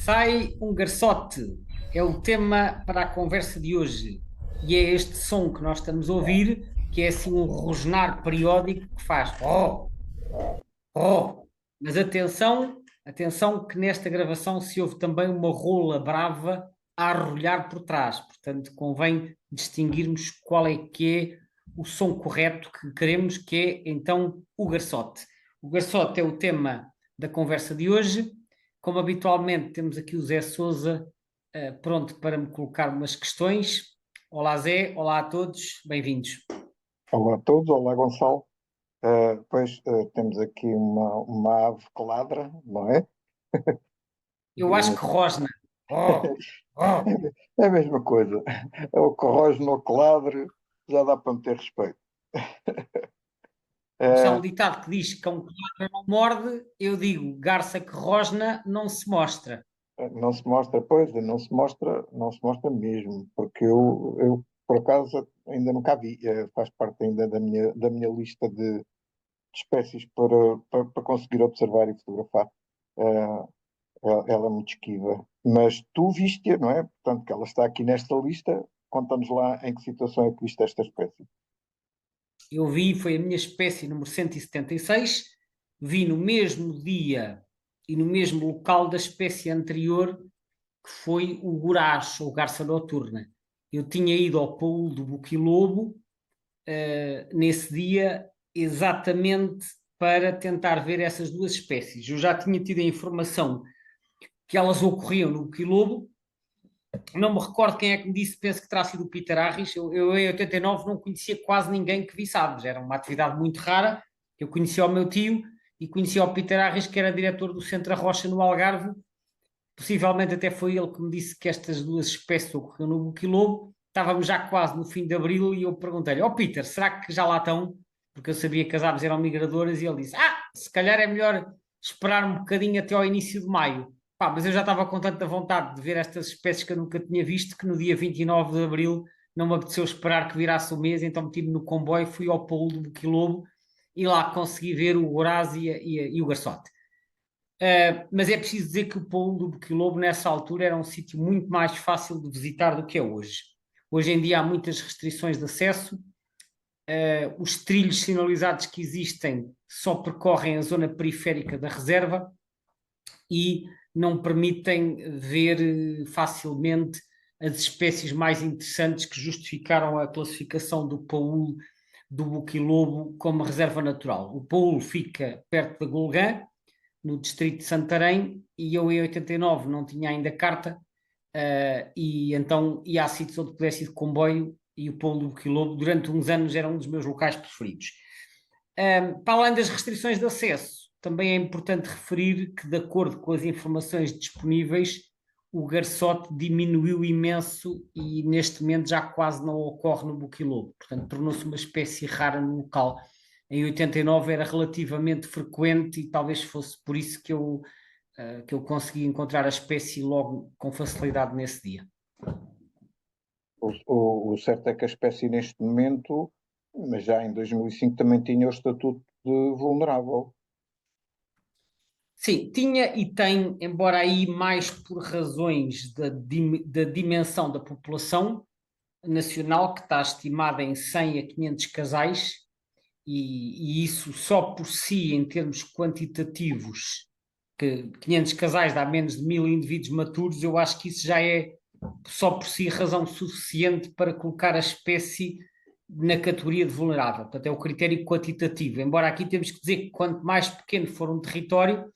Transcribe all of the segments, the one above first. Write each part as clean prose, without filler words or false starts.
Sai um garçote, é o tema para a conversa de hoje. E é este som que nós estamos a ouvir, que é assim um rosnar periódico que faz oh. Mas atenção que nesta gravação se ouve também uma rola brava a arrulhar por trás. Portanto, convém distinguirmos qual é que é o som correto que queremos, que é então o garçote. O garçote é o tema da conversa de hoje. Como habitualmente, temos aqui o Zé Souza, pronto para me colocar umas questões. Olá Zé, olá a todos, bem-vindos. Olá a todos, olá Gonçalo. Temos aqui uma ave que ladra, não é? Eu acho que rosna. Oh, oh. É a mesma coisa. É o que rosna ou que ladre, já dá para meter respeito. Mas há um Eh, ditado que diz que cão que ladra não morde, eu digo, garça que rosna não se mostra. não se mostra, pois, não se mostra mesmo, porque eu por acaso ainda nunca a vi. Faz parte ainda da minha lista de espécies para conseguir observar e fotografar. Eh, ela é muito esquiva. Mas tu viste-a, não é? Portanto, que ela está aqui nesta lista. Conta-nos lá em que situação é que viste esta espécie. Eu vi, foi a minha espécie número 176, vi no mesmo dia e no mesmo local da espécie anterior, que foi o guracho, ou garça noturna. Eu tinha ido ao Paulo do Boquilobo, nesse dia, exatamente para tentar ver essas duas espécies. Eu já tinha tido a informação que elas ocorriam no Boquilobo. Não me recordo quem é que me disse, penso que terá sido o Peter Harris. Eu em 89 não conhecia quase ninguém que visse aves, era uma atividade muito rara. Eu conhecia o meu tio e conhecia o Peter Harris, que era diretor do Centro Rocha no Algarve. Possivelmente até foi ele que me disse que estas duas espécies ocorreram no Boquilobo. Estávamos já quase no fim de abril e eu perguntei-lhe: Ó Peter, será que já lá estão? Porque eu sabia que as aves eram migradoras e ele disse: se calhar é melhor esperar um bocadinho até ao início de maio. Pá, mas eu já estava com tanta vontade de ver estas espécies que eu nunca tinha visto que no dia 29 de abril não me apeteceu esperar que virasse o mês, então meti-me no comboio, fui ao Paulo do Boquilobo e lá consegui ver o Horaz e o Garçote. Mas é preciso dizer que o Paulo do Boquilobo, nessa altura, era um sítio muito mais fácil de visitar do que é hoje. Hoje em dia há muitas restrições de acesso, os trilhos sinalizados que existem só percorrem a zona periférica da reserva e não permitem ver facilmente as espécies mais interessantes que justificaram a classificação do Paulo do Boquilobo como reserva natural. O Paulo fica perto da Golgã, no distrito de Santarém, e eu em 89 não tinha ainda carta, e então ia a sítios onde pudesse ir de comboio, e o Paulo do Boquilobo durante uns anos era um dos meus locais preferidos. Para além das restrições de acesso, também é importante referir que, de acordo com as informações disponíveis, o garçote diminuiu imenso e neste momento já quase não ocorre no Boquilobo, portanto tornou-se uma espécie rara no local. Em 89 era relativamente frequente e talvez fosse por isso que eu consegui encontrar a espécie logo com facilidade nesse dia. O certo é que a espécie neste momento, mas já em 2005 também tinha o estatuto de vulnerável. Sim, tinha e tem, embora aí mais por razões da dimensão da população nacional, que está estimada em 100 a 500 casais, e isso só por si, em termos quantitativos, que 500 casais dá menos de 1000 indivíduos maturos, eu acho que isso já é só por si razão suficiente para colocar a espécie na categoria de vulnerável. Portanto, é o critério quantitativo. Embora aqui temos que dizer que quanto mais pequeno for um território,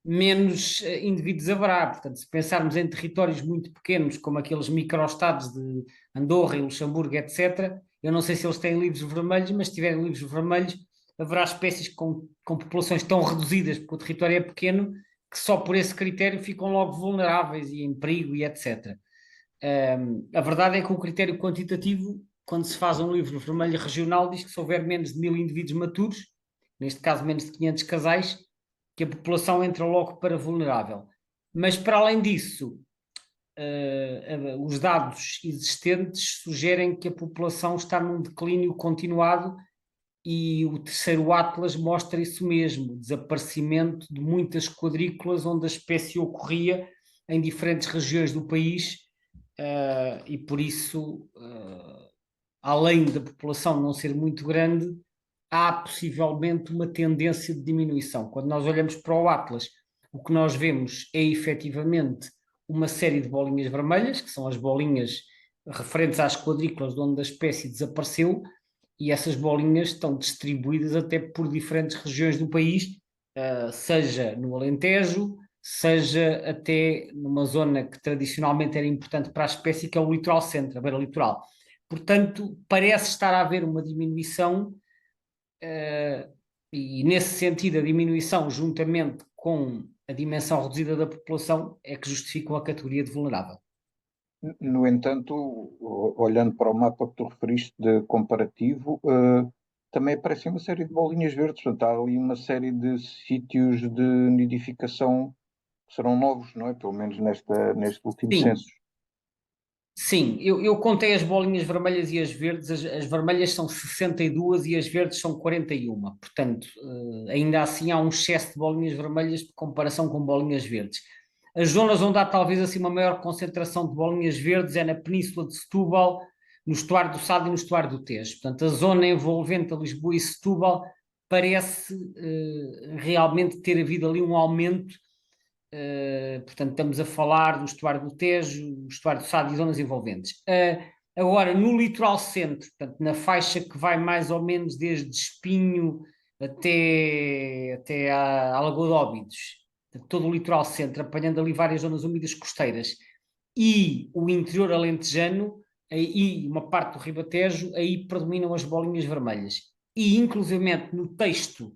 menos indivíduos haverá. Portanto, se pensarmos em territórios muito pequenos, como aqueles microestados de Andorra e Luxemburgo, etc., eu não sei se eles têm livros vermelhos, mas se tiverem livros vermelhos, haverá espécies com populações tão reduzidas, porque o território é pequeno, que só por esse critério ficam logo vulneráveis e em perigo e etc. A verdade é que o critério quantitativo, quando se faz um livro vermelho regional, diz que se houver menos de 1000 indivíduos maturos, neste caso menos de 500 casais, que a população entra logo para vulnerável. Mas, para além disso, os dados existentes sugerem que a população está num declínio continuado e o terceiro Atlas mostra isso mesmo, desaparecimento de muitas quadrículas onde a espécie ocorria em diferentes regiões do país, e por isso, além da população não ser muito grande, há possivelmente uma tendência de diminuição. Quando nós olhamos para o Atlas, o que nós vemos é efetivamente uma série de bolinhas vermelhas, que são as bolinhas referentes às quadrículas de onde a espécie desapareceu, e essas bolinhas estão distribuídas até por diferentes regiões do país, seja no Alentejo, seja até numa zona que tradicionalmente era importante para a espécie, que é o litoral centro, a beira litoral. Portanto, parece estar a haver uma diminuição, e nesse sentido a diminuição, juntamente com a dimensão reduzida da população, é que justificam a categoria de vulnerável. No entanto, olhando para o mapa que tu referiste de comparativo, também aparecem uma série de bolinhas verdes. Portanto, há ali uma série de sítios de nidificação que serão novos, não é? Pelo menos neste último Sim, censo. sim, eu contei as bolinhas vermelhas e as verdes, as vermelhas são 62 e as verdes são 41, portanto, ainda assim há um excesso de bolinhas vermelhas por comparação com bolinhas verdes. As zonas onde há talvez assim uma maior concentração de bolinhas verdes é na Península de Setúbal, no estuário do Sado e no estuário do Tejo. Portanto, a zona envolvente a Lisboa e Setúbal parece realmente ter havido ali um aumento. Portanto, estamos a falar do estuário do Tejo, do estuário do Sado e zonas envolventes. Agora, no litoral centro, portanto, na faixa que vai mais ou menos desde Espinho até à Lagoa de Óbidos, todo o litoral centro, apanhando ali várias zonas úmidas costeiras, e o interior alentejano, e uma parte do Ribatejo, aí predominam as bolinhas vermelhas. E, inclusivamente, no texto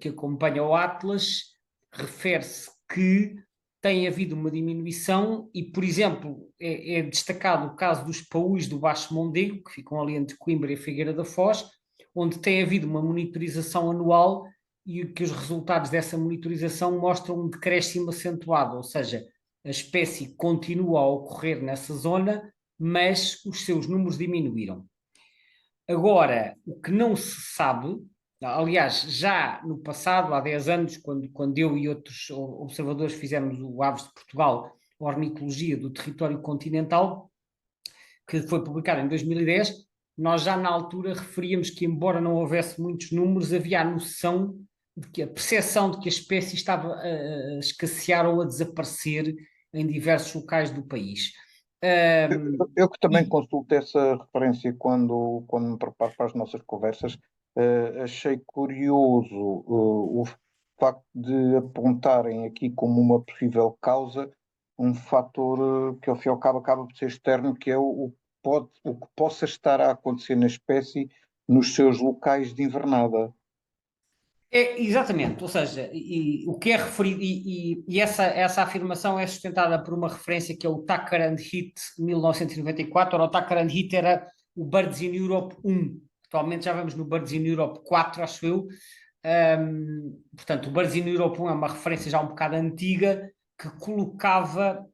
que acompanha o Atlas, refere-se que tem havido uma diminuição e, por exemplo, é destacado o caso dos paús do Baixo Mondego, que ficam ali entre Coimbra e Figueira da Foz, onde tem havido uma monitorização anual e que os resultados dessa monitorização mostram um decréscimo acentuado, ou seja, a espécie continua a ocorrer nessa zona, mas os seus números diminuíram. Agora, o que não se sabe, aliás, já no passado, há 10 anos, quando eu e outros observadores fizemos o Aves de Portugal, a Ornitologia do Território Continental, que foi publicado em 2010, nós já na altura referíamos que, embora não houvesse muitos números, havia a noção de que a percepção de que a espécie estava a escassear ou a desaparecer em diversos locais do país. Eu que também E consulto essa referência quando me preparo para as nossas conversas, achei curioso, o facto de apontarem aqui como uma possível causa um fator, que ao fim e ao cabo acaba por ser externo, que é o que possa estar a acontecer na espécie nos seus locais de invernada. exatamente, ou seja, o que é referido, e essa afirmação é sustentada por uma referência que é o Tucker and Heath 1994. Ora, o Tucker and Heath era o Birds in Europe 1, atualmente já vamos no Birds in Europe 4, acho eu. Portanto, o Birds in Europe 1 é uma referência já um bocado antiga que colocava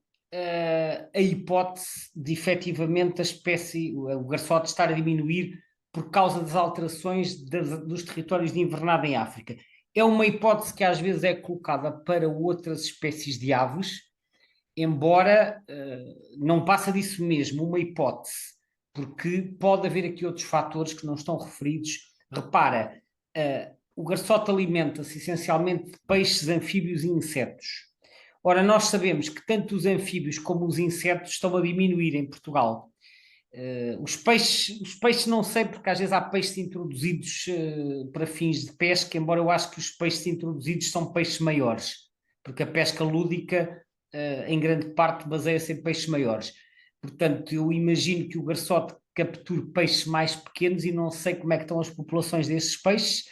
a hipótese de efetivamente a espécie, o garçote, estar a diminuir por causa das alterações dos territórios de invernada em África. É uma hipótese que às vezes é colocada para outras espécies de aves, embora não passa disso mesmo, uma hipótese, porque pode haver aqui outros fatores que não estão referidos. Repara, o garçote alimenta-se essencialmente de peixes, anfíbios e insetos. Ora, nós sabemos que tanto os anfíbios como os insetos estão a diminuir em Portugal. Os peixes não sei, porque às vezes há peixes introduzidos para fins de pesca, embora eu acho que os peixes introduzidos são peixes maiores, porque a pesca lúdica, em grande parte, baseia-se em peixes maiores. Portanto, eu imagino que o garçote capture peixes mais pequenos e não sei como é que estão as populações desses peixes,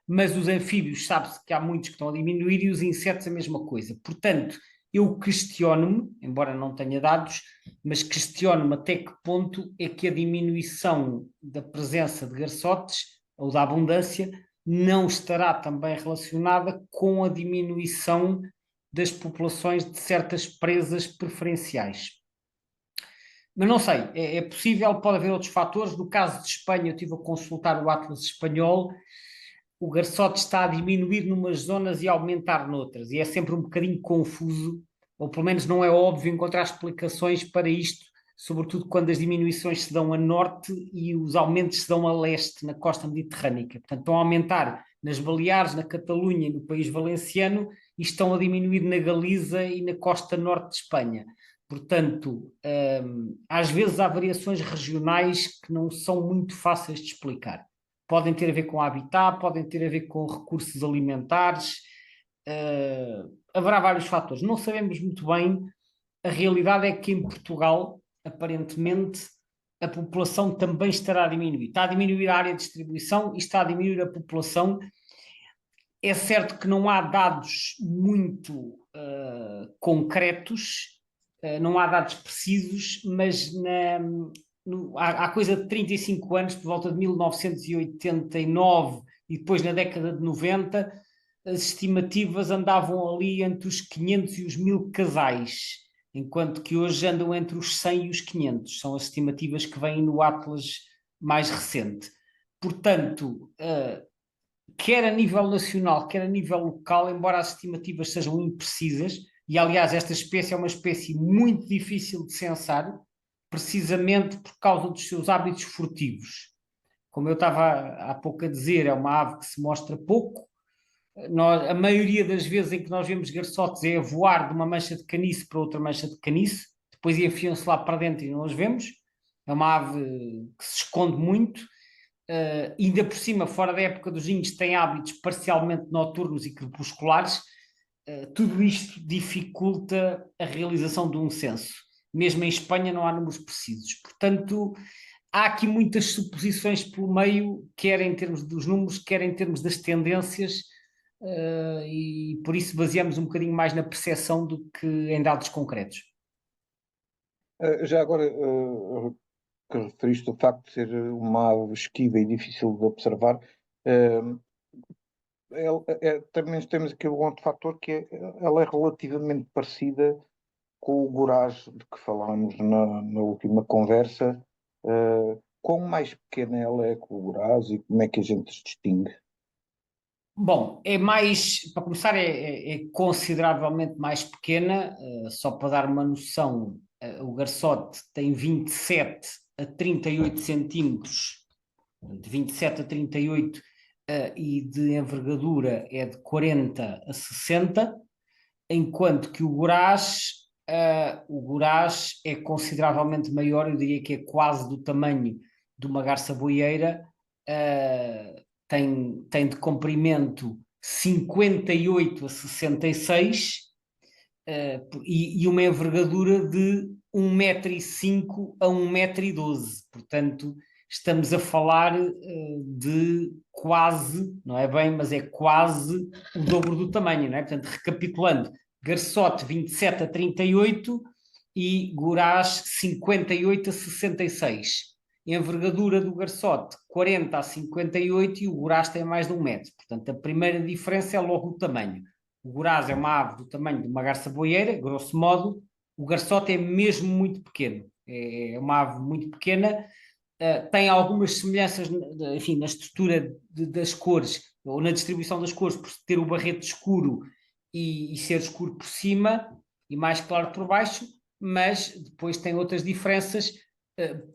mas os anfíbios, sabe-se que há muitos que estão a diminuir e os insetos a mesma coisa. Portanto, eu questiono-me, embora não tenha dados, mas questiono-me até que ponto é que a diminuição da presença de garçotes, ou da abundância, não estará também relacionada com a diminuição das populações de certas presas preferenciais. Mas não sei, é possível, pode haver outros fatores. No caso de Espanha, eu estive a consultar o Atlas espanhol. o garçote está a diminuir numas zonas e a aumentar noutras, e é sempre um bocadinho confuso, ou pelo menos não é óbvio encontrar explicações para isto, sobretudo quando as diminuições se dão a norte e os aumentos se dão a leste, na costa mediterrânica. Portanto, estão a aumentar nas Baleares, na Catalunha e no país valenciano, e estão a diminuir na Galiza e na costa norte de Espanha. Portanto, às vezes há variações regionais que não são muito fáceis de explicar. Podem ter a ver com habitat, podem ter a ver com recursos alimentares, haverá vários fatores. Não sabemos muito bem. A realidade é que em Portugal, aparentemente, a população também estará a diminuir. Está a diminuir a área de distribuição e está a diminuir a população. É certo que não há dados muito concretos, não há dados precisos, mas há coisa de 35 anos, por volta de 1989 e depois na década de 90, as estimativas andavam ali entre os 500 e os 1000 casais, enquanto que hoje andam entre os 100 e os 500. São as estimativas que vêm no Atlas mais recente. Portanto, quer a nível nacional, quer a nível local, embora as estimativas sejam imprecisas, e aliás esta espécie é uma espécie muito difícil de censar, precisamente por causa dos seus hábitos furtivos. Como eu estava há pouco a dizer, é uma ave que se mostra pouco. A maioria das vezes em que nós vemos garçotes é a voar de uma mancha de caniço para outra mancha de caniço, depois enfiam-se lá para dentro e não as vemos. É uma ave que se esconde muito. Ainda por cima, fora da época dos ninhos, tem hábitos parcialmente noturnos e crepusculares. Tudo isto dificulta a realização de um censo. Mesmo em Espanha não há números precisos. Portanto, há aqui muitas suposições pelo meio, quer em termos dos números, quer em termos das tendências, e por isso baseamos um bocadinho mais na percepção do que em dados concretos. Já agora, que referiste o facto de ser uma ave esquiva e difícil de observar, eh, também temos aqui um outro fator que ela é relativamente parecida com o Goraz de que falámos na última conversa. Quão mais pequena ela é que o Goraz e como é que a gente se distingue? Bom, é mais, para começar, é consideravelmente mais pequena, só para dar uma noção, o garçote tem 27 a 38 centímetros, de 27 a 38, e de envergadura é de 40 a 60, enquanto que o Goraz é consideravelmente maior, eu diria que é quase do tamanho de uma garça boieira, tem de comprimento 58 a 66, e uma envergadura de 1,5 m a 1,12 m. Portanto, estamos a falar de quase, não é bem, mas é quase o dobro do tamanho, não é? Portanto, recapitulando, garçote 27 a 38 e Goraz 58 a 66. Envergadura do garçote 40 a 58 e o Goraz tem mais de 1 m. Portanto, a primeira diferença é logo o tamanho. O Goraz é uma ave do tamanho de uma garça boieira, grosso modo. O garçote é mesmo muito pequeno. É uma ave muito pequena. Tem algumas semelhanças, enfim, na estrutura das cores, ou na distribuição das cores, por ter o barrete escuro e ser escuro por cima e mais claro por baixo, mas depois tem outras diferenças,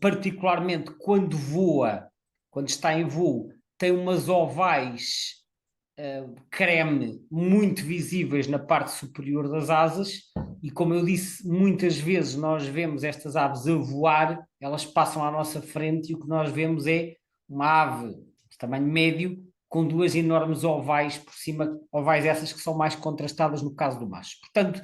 particularmente quando voa, quando está em voo, tem umas ovais creme muito visíveis na parte superior das asas, e como eu disse, muitas vezes nós vemos estas aves a voar, elas passam à nossa frente e o que nós vemos é uma ave de tamanho médio com duas enormes ovais por cima, ovais essas que são mais contrastadas no caso do macho. Portanto,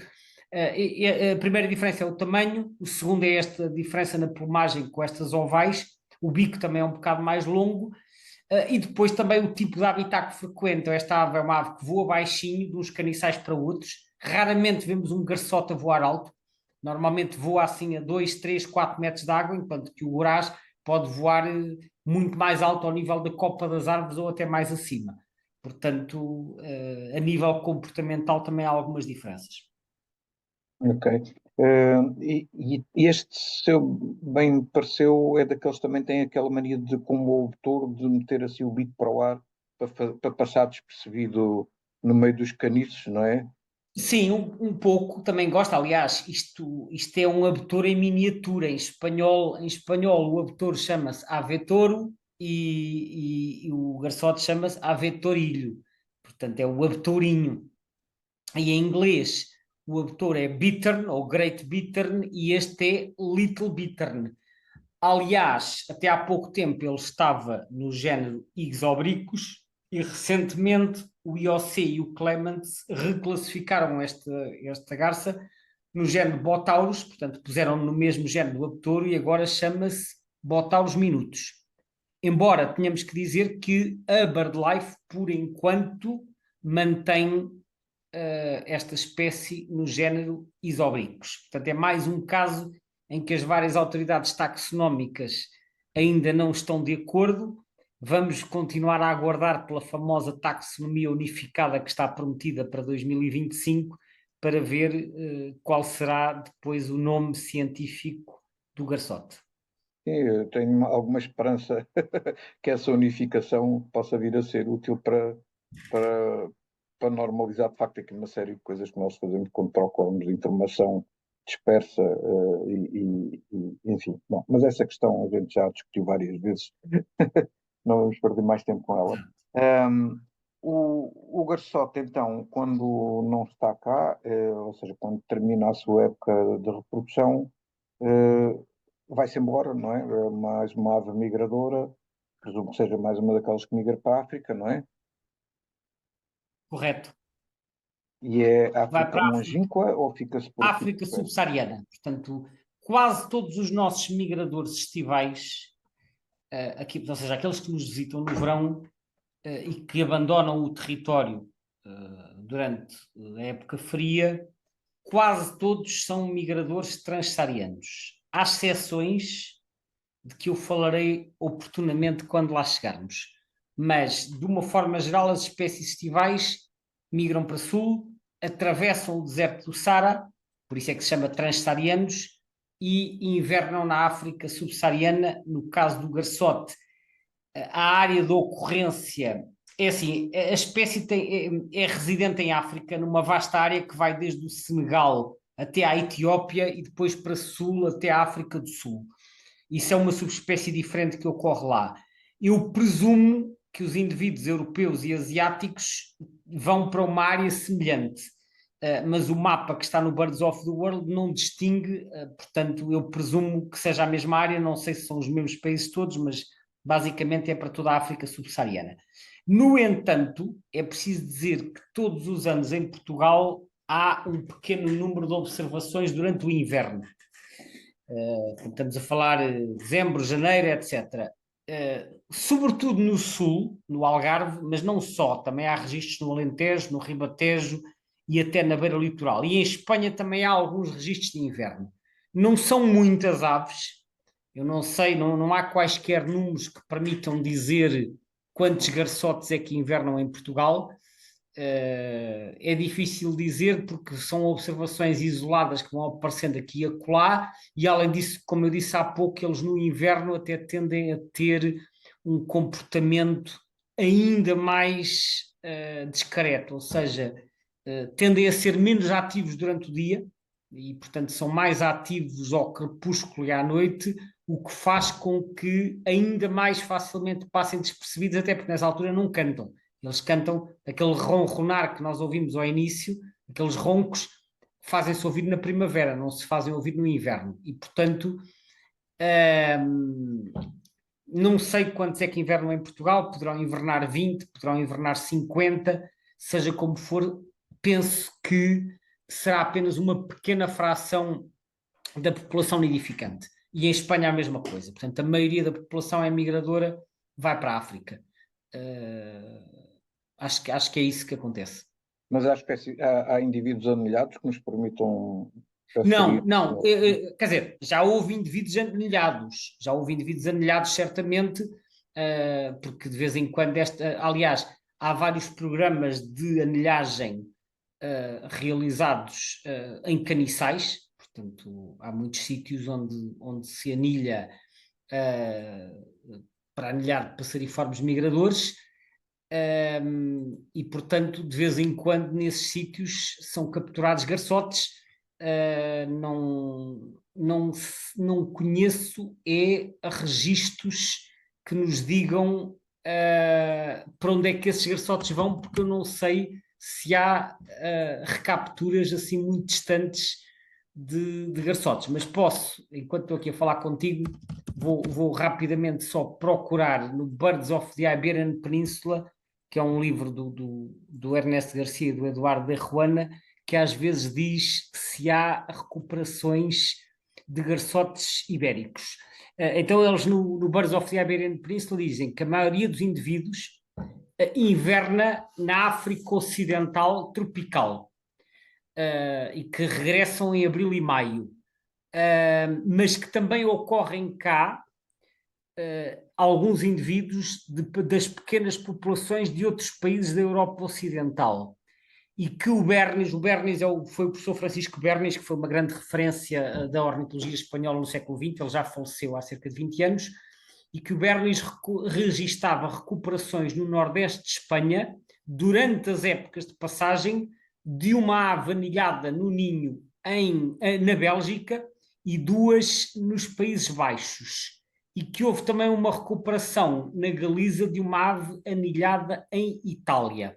a primeira diferença é o tamanho, o segundo é esta diferença na plumagem com estas ovais, o bico também é um bocado mais longo. E depois também o tipo de habitat que frequenta. Esta ave é uma ave que voa baixinho, de uns caniçais para outros. Raramente vemos um garçote a voar alto. Normalmente voa assim a 2, 3, 4 metros de água, enquanto que o Goraz pode voar muito mais alto ao nível da copa das árvores ou até mais acima. Portanto, a nível comportamental também há algumas diferenças. Ok. E este seu, bem me pareceu, é daqueles que também têm aquela mania de, como o touro, de meter assim o bico para o ar para passar despercebido no meio dos caniços, não é? Sim, um pouco, também gosto. Aliás, isto é um abetor em miniatura. Em espanhol o abetor chama-se avetoro e o garçote chama-se avetorilho. Portanto, é o abetorinho. E em inglês o abetor é bittern ou great bittern e este é little bittern. Aliás, até há pouco tempo ele estava no género Ixobricus e recentemente o IOC e o Clements reclassificaram esta garça no género Botaurus, portanto puseram no mesmo género do Aptoro e agora chama-se Botaurus minutus. Embora tenhamos que dizer que a BirdLife, por enquanto, mantém esta espécie no género Isobricus. Portanto, é mais um caso em que as várias autoridades taxonómicas ainda não estão de acordo. Vamos continuar a aguardar pela famosa taxonomia unificada que está prometida para 2025 para ver qual será depois o nome científico do garçote. Sim, eu tenho alguma esperança que essa unificação possa vir a ser útil para, para normalizar de facto aqui uma série de coisas que nós fazemos quando procuramos informação dispersa enfim. Bom, mas essa questão a gente já discutiu várias vezes, não vamos perder mais tempo com ela. Um, o garçote, então, quando não está cá, ou seja, quando termina a sua época de reprodução, eh, vai-se embora, não é? É mais uma ave migradora, presumo que seja mais uma daquelas que migra para a África, não é? Correto. E é Vai África para a longínqua ou fica-se por aqui África por perto? subsaariana. Portanto, quase todos os nossos migradores estivais, aqui, ou seja, aqueles que nos visitam no verão, e que abandonam o território durante a época fria, quase todos são migradores transsaarianos. Há exceções de que eu falarei oportunamente quando lá chegarmos. Mas, de uma forma geral, as espécies estivais migram para sul, atravessam o deserto do Saara, por isso é que se chama transsaarianos, e invernam na África subsaariana, no caso do garçote. A área de ocorrência é assim, a espécie é residente em África, numa vasta área que vai desde o Senegal até à Etiópia e depois para sul até à África do Sul. Isso é uma subespécie diferente que ocorre lá. Eu presumo que os indivíduos europeus e asiáticos vão para uma área semelhante, mas o mapa que está no Birds of the World não distingue, portanto, eu presumo que seja a mesma área, não sei se são os mesmos países todos, mas basicamente é para toda a África subsaariana. No entanto, é preciso dizer que todos os anos em Portugal há um pequeno número de observações durante o inverno. Estamos a falar dezembro, janeiro, etc. Sobretudo no sul, no Algarve, mas não só, também há registros no Alentejo, no Ribatejo e até na beira litoral. E em Espanha também há alguns registros de inverno. Não são muitas aves, eu não sei, não há quaisquer números que permitam dizer quantos garçotes é que invernam em Portugal. É difícil dizer porque são observações isoladas que vão aparecendo aqui e acolá, e além disso, como eu disse há pouco, eles no inverno até tendem a ter um comportamento ainda mais discreto, ou seja, tendem a ser menos ativos durante o dia e, portanto, são mais ativos ao crepúsculo e à noite, o que faz com que ainda mais facilmente passem despercebidos, até porque nessa altura não cantam. Eles cantam aquele ronronar que nós ouvimos ao início, aqueles roncos fazem-se ouvir na primavera, não se fazem ouvir no inverno. E, portanto, não sei quantos é que invernam em Portugal, poderão invernar 20, poderão invernar 50, seja como for, penso que será apenas uma pequena fração da população nidificante. E em Espanha a mesma coisa. Portanto, a maioria da população é migradora, vai para a África. Acho que é isso que acontece. Mas há indivíduos anilhados que nos permitam Não, aferir. não, quer dizer, já houve indivíduos anilhados certamente, porque de vez em quando aliás, há vários programas de anilhagem realizados em caniçais, portanto, há muitos sítios onde se anilha para anilhar passariformes migradores. e, portanto, de vez em quando, nesses sítios são capturados garçotes. Não conheço registros que nos digam para onde é que esses garçotes vão, porque eu não sei se há recapturas assim muito distantes de garçotes, mas posso, enquanto estou aqui a falar contigo, vou rapidamente só procurar no Birds of the Iberian Peninsula, que é um livro do Ernesto Garcia e do Eduardo de Ruana, que às vezes diz se há recuperações de garçotes ibéricos. Então eles no Birds of the Iberian Peninsula dizem que a maioria dos indivíduos inverna na África Ocidental tropical e que regressam em abril e maio, mas que também ocorrem cá alguns indivíduos das pequenas populações de outros países da Europa Ocidental. E que o Bernis foi o professor Francisco Bernis, que foi uma grande referência da ornitologia espanhola no século XX, ele já faleceu há cerca de 20 anos, e que o Bernis registava recuperações no nordeste de Espanha durante as épocas de passagem de uma ave anilhada no ninho na Bélgica e duas nos Países Baixos. E que houve também uma recuperação na Galiza de uma ave anilhada em Itália.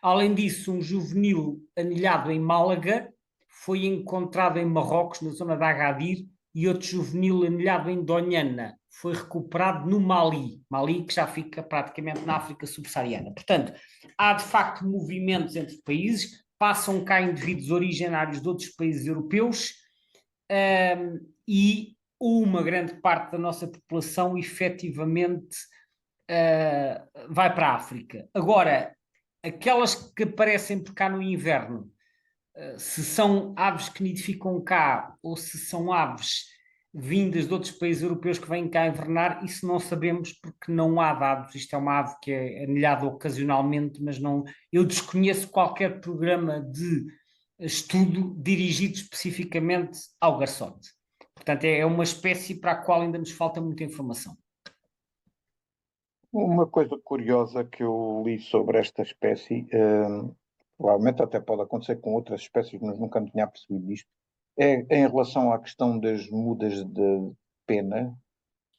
Além disso, um juvenil anilhado em Málaga foi encontrado em Marrocos, na zona de Agadir, e outro juvenil anilhado em Doñana foi recuperado no Mali, que já fica praticamente na África subsaariana. Portanto, há de facto movimentos entre países, passam cá indivíduos originários de outros países europeus e uma grande parte da nossa população efetivamente vai para a África. Agora, aquelas que aparecem por cá no inverno, se são aves que nidificam cá ou se são aves vindas de outros países europeus que vêm cá invernar, isso não sabemos porque não há dados. Isto é uma ave que é anilhada ocasionalmente, mas não. Eu desconheço qualquer programa de estudo dirigido especificamente ao garçote. Portanto, é uma espécie para a qual ainda nos falta muita informação. Uma coisa curiosa que eu li sobre esta espécie, provavelmente até pode acontecer com outras espécies, mas nunca me tinha percebido isto, é em relação à questão das mudas de pena,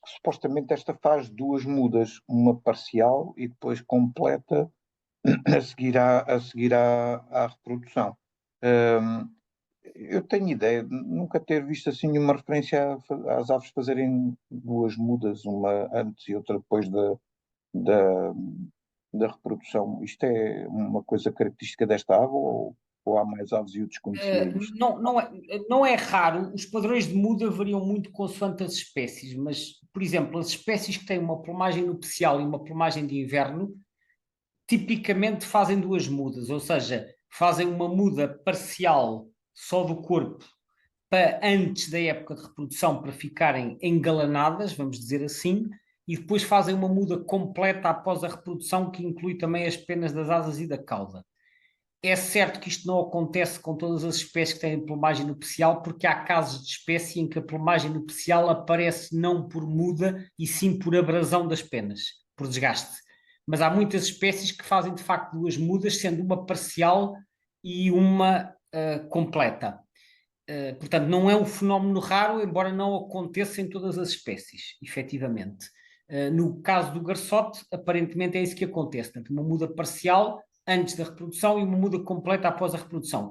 que supostamente esta faz duas mudas, uma parcial e depois completa a seguir à reprodução. Eu tenho ideia de nunca ter visto assim nenhuma referência às aves fazerem duas mudas, uma antes e outra depois da, da reprodução. Isto é uma coisa característica desta ave ou há mais aves e eu desconhecia isto? Não é raro, os padrões de muda variam muito consoante as espécies, mas, por exemplo, as espécies que têm uma plumagem nupcial e uma plumagem de inverno tipicamente fazem duas mudas, ou seja, fazem uma muda parcial só do corpo para antes da época de reprodução para ficarem engalanadas, vamos dizer assim, e depois fazem uma muda completa após a reprodução que inclui também as penas das asas e da cauda. É certo que isto não acontece com todas as espécies que têm plumagem nupcial, porque há casos de espécie em que a plumagem nupcial aparece não por muda, e sim por abrasão das penas, por desgaste. Mas há muitas espécies que fazem de facto duas mudas, sendo uma parcial e uma completa. Portanto, não é um fenómeno raro, embora não aconteça em todas as espécies, efetivamente. No caso do garçote, aparentemente é isso que acontece. Portanto, uma muda parcial antes da reprodução e uma muda completa após a reprodução.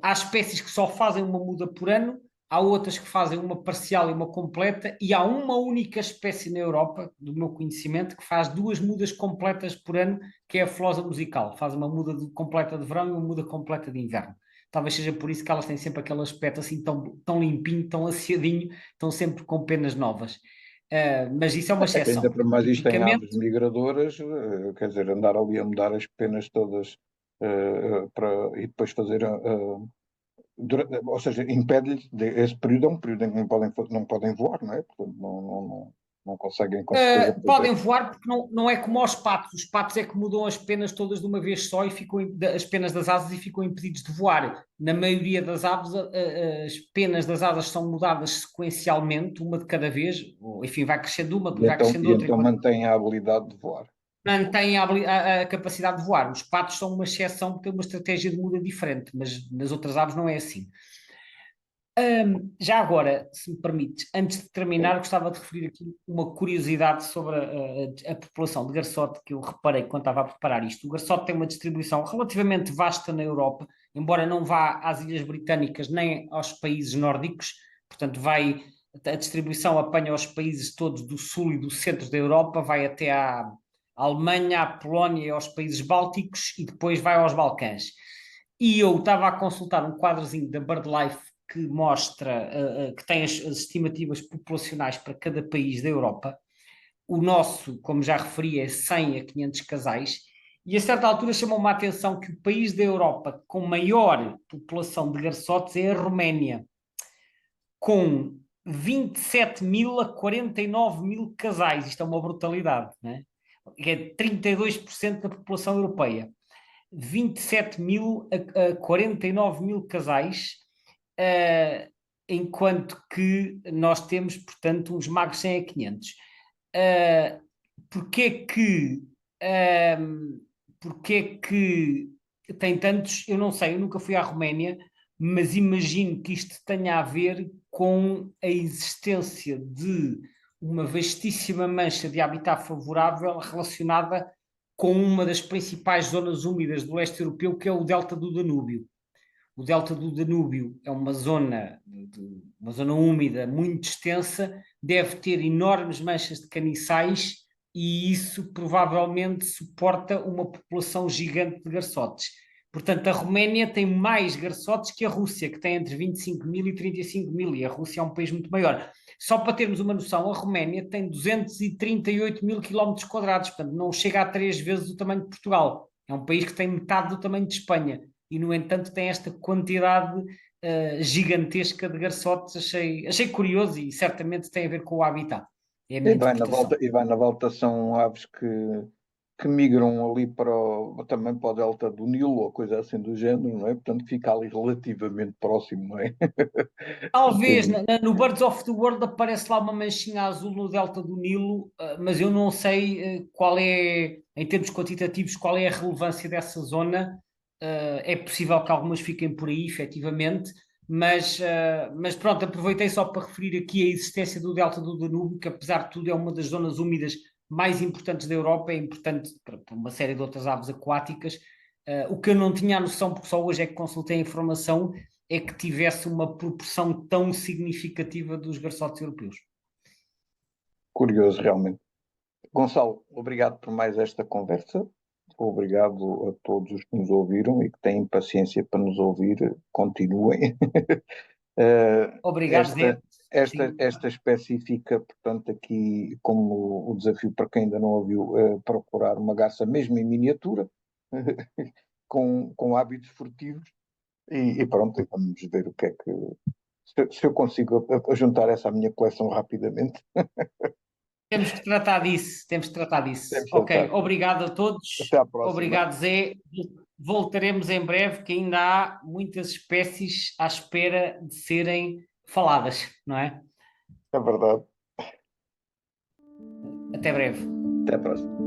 Há espécies que só fazem uma muda por ano, há outras que fazem uma parcial e uma completa, e há uma única espécie na Europa, do meu conhecimento, que faz duas mudas completas por ano, que é a flosa musical. Faz uma muda completa de verão e uma muda completa de inverno. Talvez seja por isso que elas têm sempre aquele aspecto assim tão limpinho, tão aciadinho, estão sempre com penas novas. Mas isso é uma É que ainda exceção. para mais isto em Tipicamente, aves migradoras, quer dizer, andar ali a mudar as penas todas e depois fazer ou seja, impede-lhes, esse período é um período em que não podem voar, não é? Portanto, não conseguem com certeza fazer. podem voar porque não é como aos patos. Os patos é que mudam as penas todas de uma vez só e ficam as penas das asas e ficam impedidos de voar. Na maioria das aves, as penas das asas são mudadas sequencialmente, uma de cada vez, ou enfim, vai crescendo uma, E depois vai então, crescendo e outra. então mantêm a habilidade de voar. mantêm a capacidade de voar. Os patos são uma exceção porque têm uma estratégia de muda diferente, mas nas outras aves não é assim. Já agora, se me permites, antes de terminar, gostava de referir aqui uma curiosidade sobre a população de garçote que eu reparei quando estava a preparar isto. O garçote tem uma distribuição relativamente vasta na Europa, embora não vá às Ilhas Britânicas nem aos países nórdicos, portanto, a distribuição apanha os países todos do sul e do centro da Europa, vai até à Alemanha, à Polónia e aos países bálticos e depois vai aos Balcãs. E eu estava a consultar um quadrozinho da BirdLife que mostra, que tem as estimativas populacionais para cada país da Europa. O nosso, como já referi, é 100 a 500 casais. E a certa altura chamou-me a atenção que o país da Europa com maior população de garçotes é a Roménia, com 27 mil a 49 mil casais. Isto é uma brutalidade, né? É 32% da população europeia. 27 mil a 49 mil casais, enquanto que nós temos, portanto, uns magos 100 a 500. Porquê que, porquê que tem tantos? Eu não sei, eu nunca fui à Roménia, mas imagino que isto tenha a ver com a existência de uma vastíssima mancha de habitat favorável relacionada com uma das principais zonas úmidas do leste europeu, que é o delta do Danúbio. O delta do Danúbio é uma zona úmida muito extensa, deve ter enormes manchas de caniçais e isso provavelmente suporta uma população gigante de garçotes. Portanto, a Roménia tem mais garçotes que a Rússia, que tem entre 25 mil e 35 mil, e a Rússia é um país muito maior. Só para termos uma noção, a Roménia tem 238 mil quilómetros quadrados, portanto, não chega a 3 vezes o tamanho de Portugal. É um país que tem metade do tamanho de Espanha e, no entanto, tem esta quantidade gigantesca de garçotes. Achei curioso e certamente tem a ver com o habitat. É a minha interpretação. E vai na volta são aves que migram ali também para o delta do Nilo ou coisa assim do género, não é? Portanto, fica ali relativamente próximo, não é? Talvez Sim. no Birds of the World aparece lá uma manchinha azul no delta do Nilo, mas eu não sei qual é, em termos quantitativos, qual é a relevância dessa zona. É possível que algumas fiquem por aí, efetivamente, mas pronto, aproveitei só para referir aqui a existência do delta do Danúbio, que apesar de tudo é uma das zonas úmidas mais importantes da Europa, é importante para uma série de outras aves aquáticas. O que eu não tinha a noção, porque só hoje é que consultei a informação, é que tivesse uma proporção tão significativa dos garçotes europeus. Curioso, realmente. Gonçalo, obrigado por mais esta conversa. Obrigado a todos os que nos ouviram e que têm paciência para nos ouvir. Continuem. Obrigado, Esta, Zé. Sim. esta especifica, portanto, aqui como o desafio para quem ainda não ouviu, procurar uma garça mesmo em miniatura, com hábitos furtivos, e pronto, vamos ver o que é que. Se eu consigo juntar essa à minha coleção rapidamente, Temos que tratar disso, temos que tratar disso. temos de Ok, tratar. obrigado a Até todos. à próxima. Obrigado, Zé. Voltaremos em breve, que ainda há muitas espécies à espera de serem faladas, não é? É verdade. Até breve. Até à próxima.